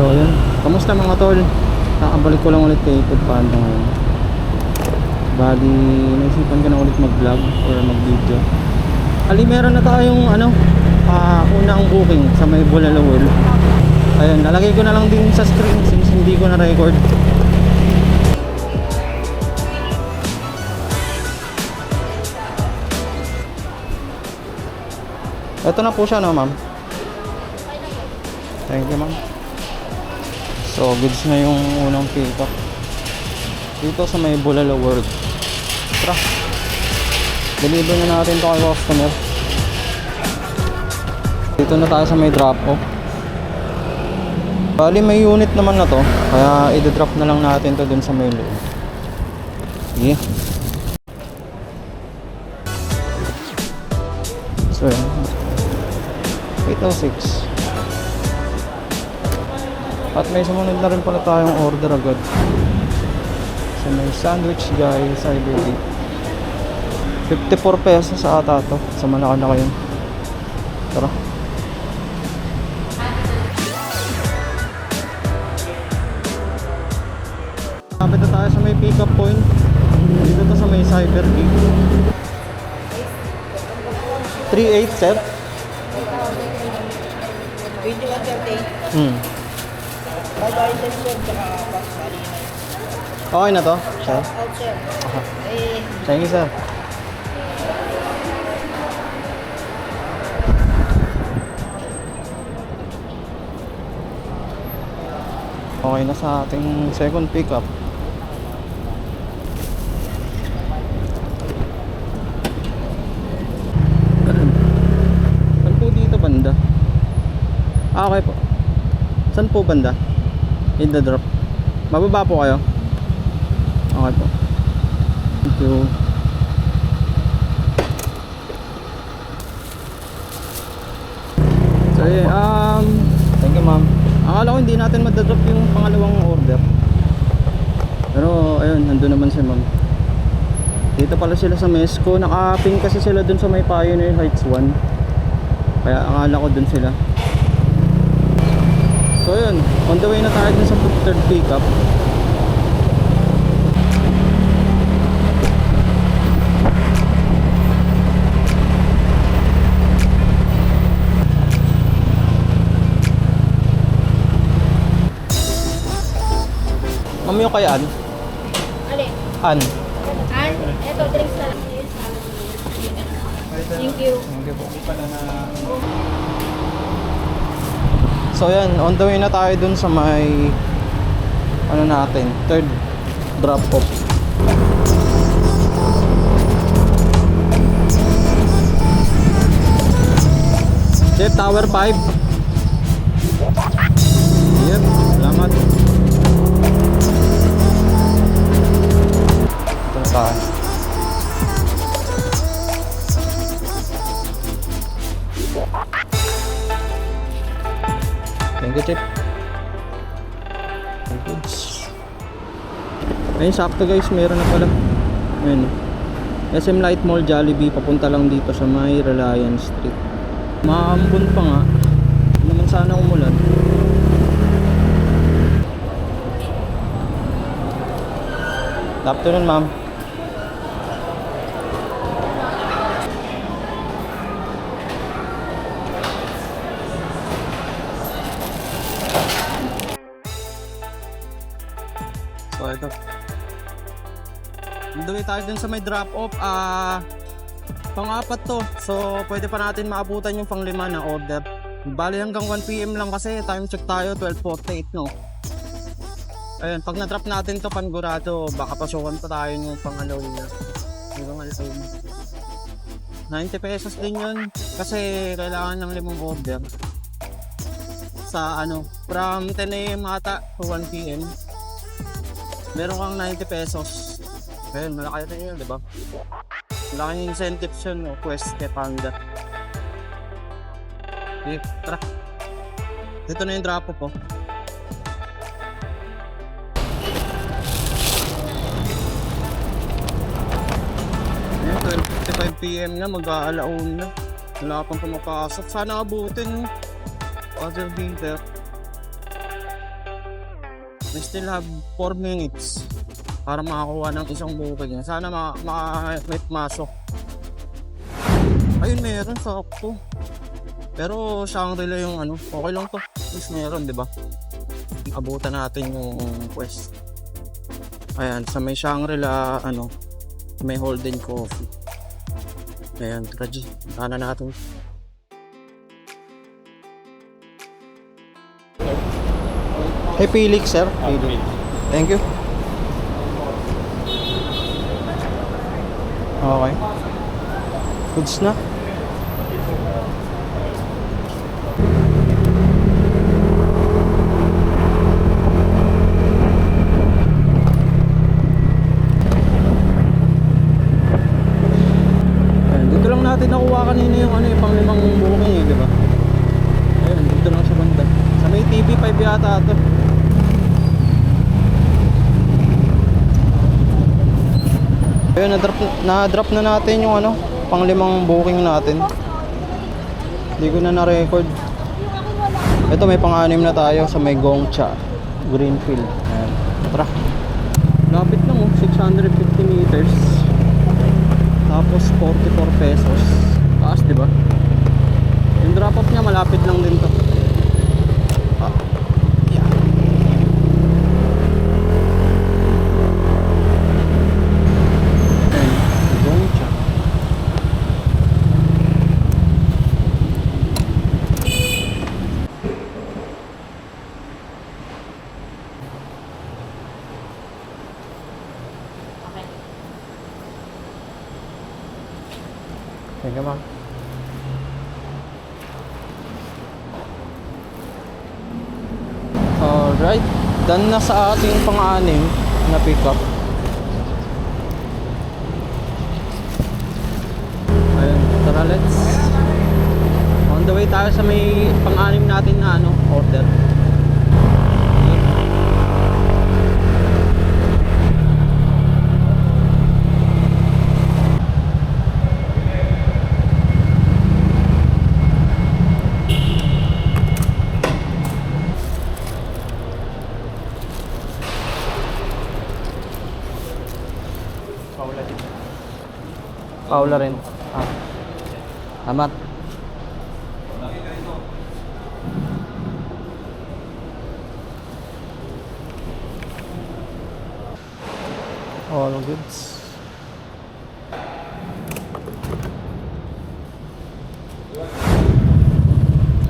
So yun, kamusta mga tol? Nakabalik ko lang ulit kay Food Panda ngayon. Bali, naisipan ko na ulit mag-vlog or mag-video. Ali, meron na tayong unang booking sa may Bulalo World. Ayun, nalagay ko na lang din sa screen since hindi ko na record. Ito na po siya, no ma'am? Thank you, ma'am. So, goods na yung unang pick up dito sa may Bulalo World. Tara, deliver na natin ito kay customer. Dito na tayo sa may drop off. Bali, may unit naman na to, kaya i-drop na lang natin to dun sa may loob. Sige. So yan, 806. At may sumunod na rin pala tayong order agad. So may sandwich guy, cider cake. 54 pesos sa ata to. Sa malaki na kayo. Tara. Kapit na tayo sa may pick up point. Dito to sa may cider cake. 3.8 sir. 21.30. Okay na to, sir? Out, sir. Thank you, sir. Okay na sa ating second pickup. Saan po dito banda? Okay po. Saan po banda? In the drop. Mababa po kayo? Okay po. Thank you. So yeah, thank you ma'am. Akala ko hindi natin madadrop yung pangalawang order. Pero ayun, nandun naman si ma'am. Dito pala sila sa Mesco. Naka-pin kasi sila dun sa may Pioneer Heights 1. Kaya akala ko dun sila. So yun, on the way na tayo dun sa third pickup. Ma'am, yung kay Ann? Alin? Ann? An? Eto, drinks na lang. Thank you. Thank you po. So yan, on the way na tayo dun sa may natin, third drop off. Chef, Tower 5. Yep, salamat. Ito na tayo. Thank you, Chip. Thank you. Ayun, sakto guys, meron na pala. Ayun, SM Light Mall, Jollibee, papunta lang dito sa may Reliance Street. Maambon pa nga. Hindi naman sana umulan. Good afternoon, ma'am. So ito, nandun tayo dun sa may drop off. Pang-apat to, so pwede pa natin maabutan yung pang-5 na order. Bali hanggang 1 PM lang kasi time check tayo 12:48, no. Ayun, pag na-drop natin to panigurado, baka pasukan pa tayo ng pang-alaw niya. 90 pesos din yun kasi kailangan ng 5 order sa from 10 AM ata to 1 PM. Meron kang 90 pesos. Ayun, malaki na yun, diba? Malaking incentives yun, no? Quest kay Panda. Okay, tara. Dito na yung drop po. Ayun, 12:55 PM na, mag-aalaon na. Wala pang pumapasok. Sana abutin. Other beater. We still have 4 minutes para makakuha ng isang booking. Sana may masok. Ayun, meron sakto. Pero Shangri-La yung ano, okay lang to. At least meron, di ba? Abutan natin yung quest. Ayan, sa may Shangri-La, ano, may Holden Coffee. Ayan, Traji. Sana natin. Hey, Felix, sir. Felix. Thank you. Okay. Goods na. Dito lang natin nakuha kanina yung ano, yung pang-limang booking eh, di ba? Ayun, dito lang sa banda. Sa may TV5 yata ito. Ayun, na-drop na natin yung ano, pang-limang booking natin. Hindi ko na na-record. Ito, may pang-anim na tayo sa may Gongcha Greenfield. Ayan, tara. Lapit lang oh, 650 meters. Tapos 44 pesos. Taas, di ba? Yung drop off niya malapit lang din to. Ah, yeah. Ayan, Gongcha. Thank you, ma'am. Alright, done na sa ating pang-anim na pick-up. Ayun, tara, let's on the way tayo sa may pang-anim natin na ano, order. Paula rin. Ah. Amat. All goods.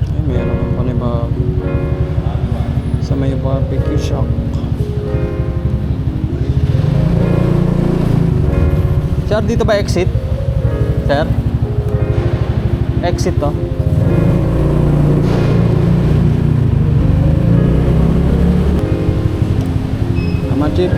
Ay, meron ng panibago. Sa may barbecue shop. Sir, dito ba exit? Sir? Exit to. Tama, Chief.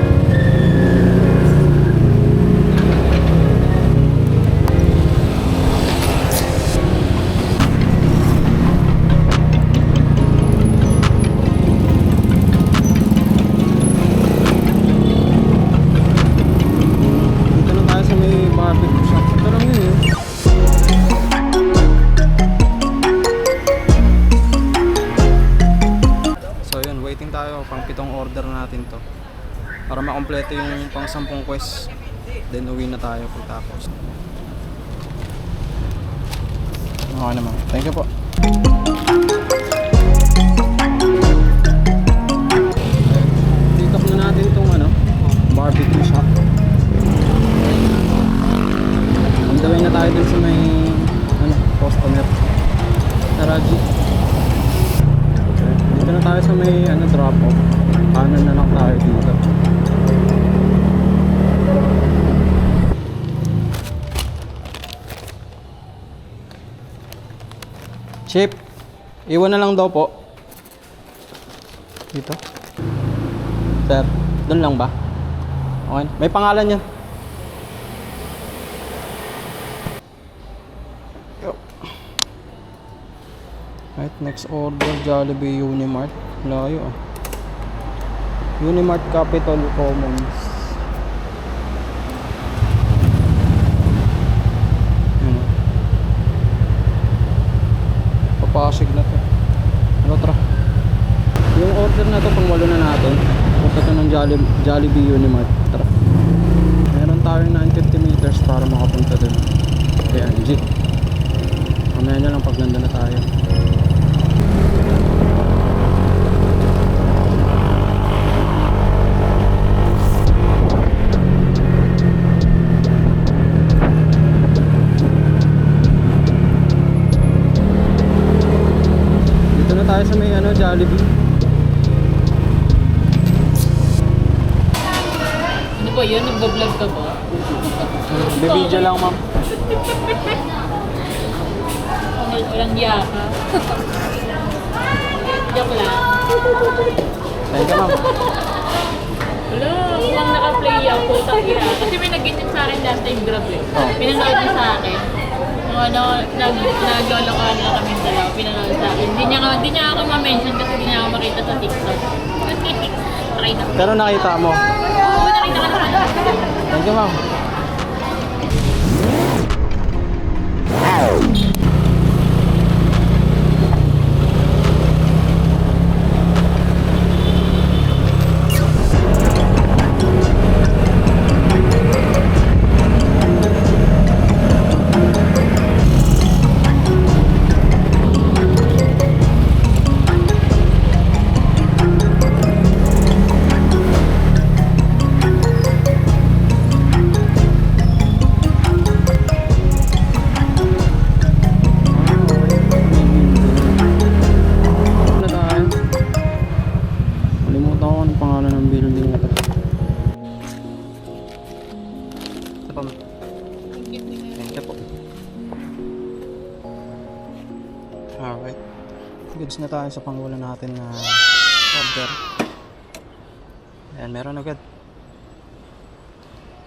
Para makompleto yung pang 10 quest, then uwi na tayo pagtapos. Okay naman, thank you po. Dito na natin itong ano, barbecue shop. On the way na tayo dun sa may ano, customer Taraji. Dito na tayo sa may ano, drop off. Kanan na lang tayo dito. Chip, iwan na lang daw po. Dito. Sir, doon lang ba? Okay, may pangalan yan. Right, next order, Jollibee Unimart. Layo ah. Unimart Capital Commons. Papasig na to. Ano tra? Yung order na to pang 8 na natin. Jollibee Unimart. Tara. Meron tayong 950 meters para makapunta dun. Kaya G. Mamaya na lang pag nandun na tayo. Dito na tayo sa may Jollibee. Ano ba yun? Nagbablog ka ba? Bibidyo lang, ma'am. Walang yaka. Joke lang. Thank you, ma'am. Wala, mukhang naka-play ako, putang ina. Kasi may nag-ganyan sa akin last time, grab eh. Oh. Pinanood niya sa akin. Naglolokohan lang kami dalawa, pinanood sa akin. Hindi niya ako ma-mention kasi hindi niya ako makita sa TikTok. Try na. Pero nakita mo. Oo, nakita ka naman. Thank you, ma'am. Na tayo. Kalimutan ko ang pangalan ng building na to. Ito pa, ma'am. Thank you po. Alright. Goods na tayo sa pangulan natin na order. Ayan, meron agad.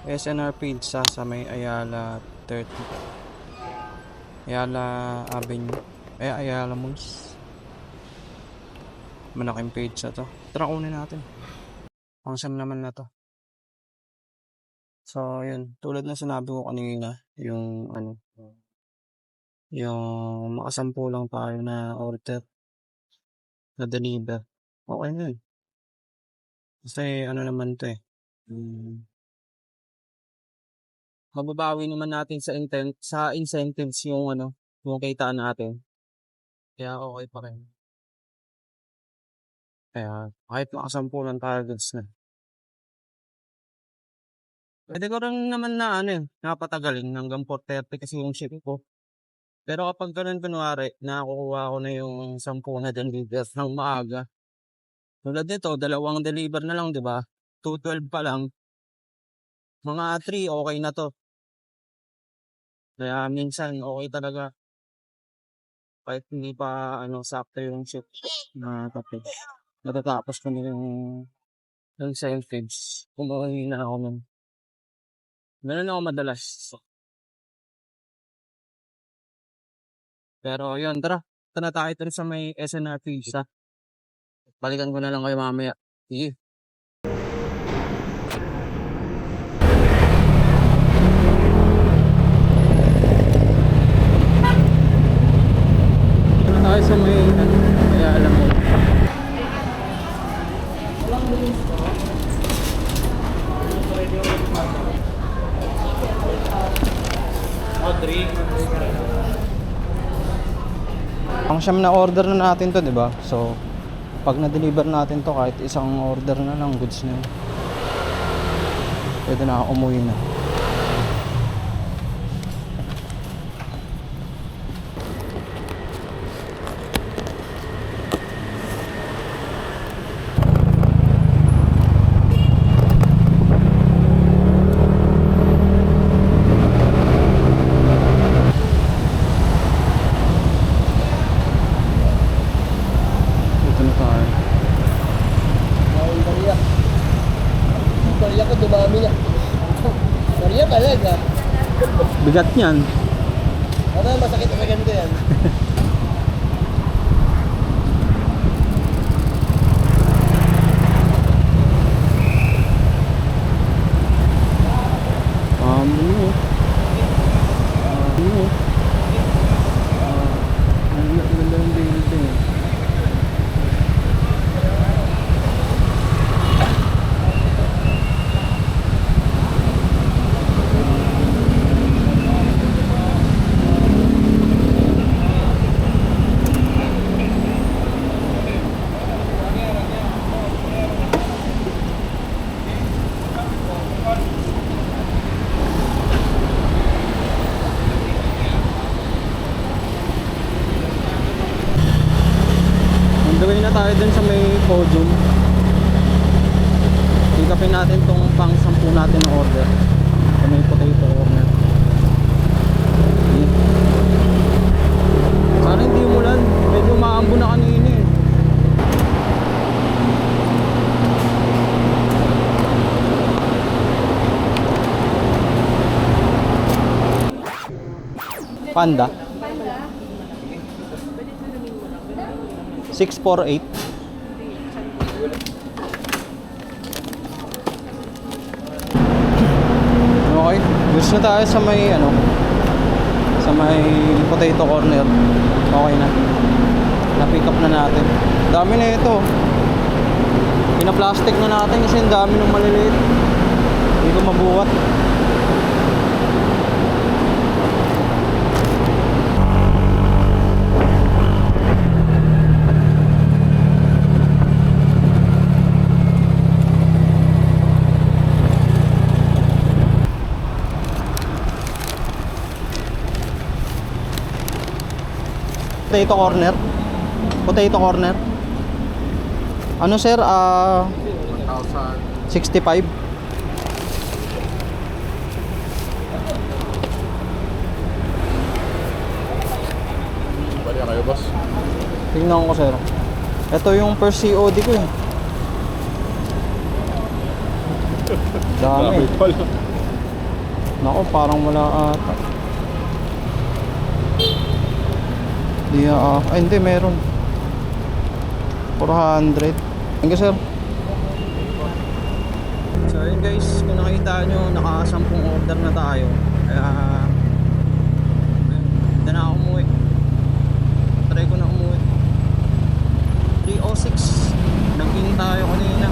SNR Pizza sa may Ayala 30. Ayala Avenue. Ayala Malls. Malaking pizza to. Tara, kunin natin. Pangsam naman na to. So, yun. Tulad na sinabi ko kanina, yung makasampu lang tayo na order na deliver. Okay na yun. Kasi naman to eh. Mababawi naman natin sa incentives yung yung kitaan natin. Kaya okay pa rin. Kaya kahit makasampu lang tayo goods na. Pwede ko rin naman na napatagalin hanggang 4:30 kasi yung ship ko. Pero kapag ganun kunwari, nakakuha ko na yung 10 na deliver ng maaga. Tulad nito, 2 deliver na lang, di ba? 2:12 pa lang. Mga 3, okay na to. Kaya minsan, okay talaga. Kahit hindi pa, sakto yung shift na tapos. Natatapos ko na yung incentives. Kumuha na ako nun. Ganun ako madalas. Pero yun, tara. Tara tayo rin sa may SNR Pizza. Balikan ko na lang kayo mamaya. Sige. Tara tayo sa may kaya alam mo. Ang siyam na order na natin to, 'di ba? So, pag na-deliver natin to, kahit isang order na lang, goods na yun. Pwede na umuwi na. Ito na tayo. Bariya ko, dumami na. Bariya talaga. Bigat niyan. Ano, masakit na ganito yan. Ganda ng building. tayo dun sa may podium. Higapin natin tong pang 10 natin na order. Sa may potato corner. Ayan. Sana hindi umulan. Medyo maambo na kanina eh. Panda. 648. Okay, goods na tayo sa may ano, sa may potato corner. Okay na. Na-pick up na natin. Dami na ito. Pina-plastic na natin kasi ang dami ng maliliit. Hindi ko mabuhat. Potato corner. Potato corner. Ano sir? 65. Bali kayo, boss. Tingnan ko sir. Ito yung first COD ko eh. Dami. Pala. Nako, parang wala ata. Ay hindi, meron 400. Thank you sir. So yun guys, kung nakita nyo, naka 10 order na tayo. Kaya hindi na ako umuwi. Try ko na umuwi. 3:06. Nag-in tayo kanina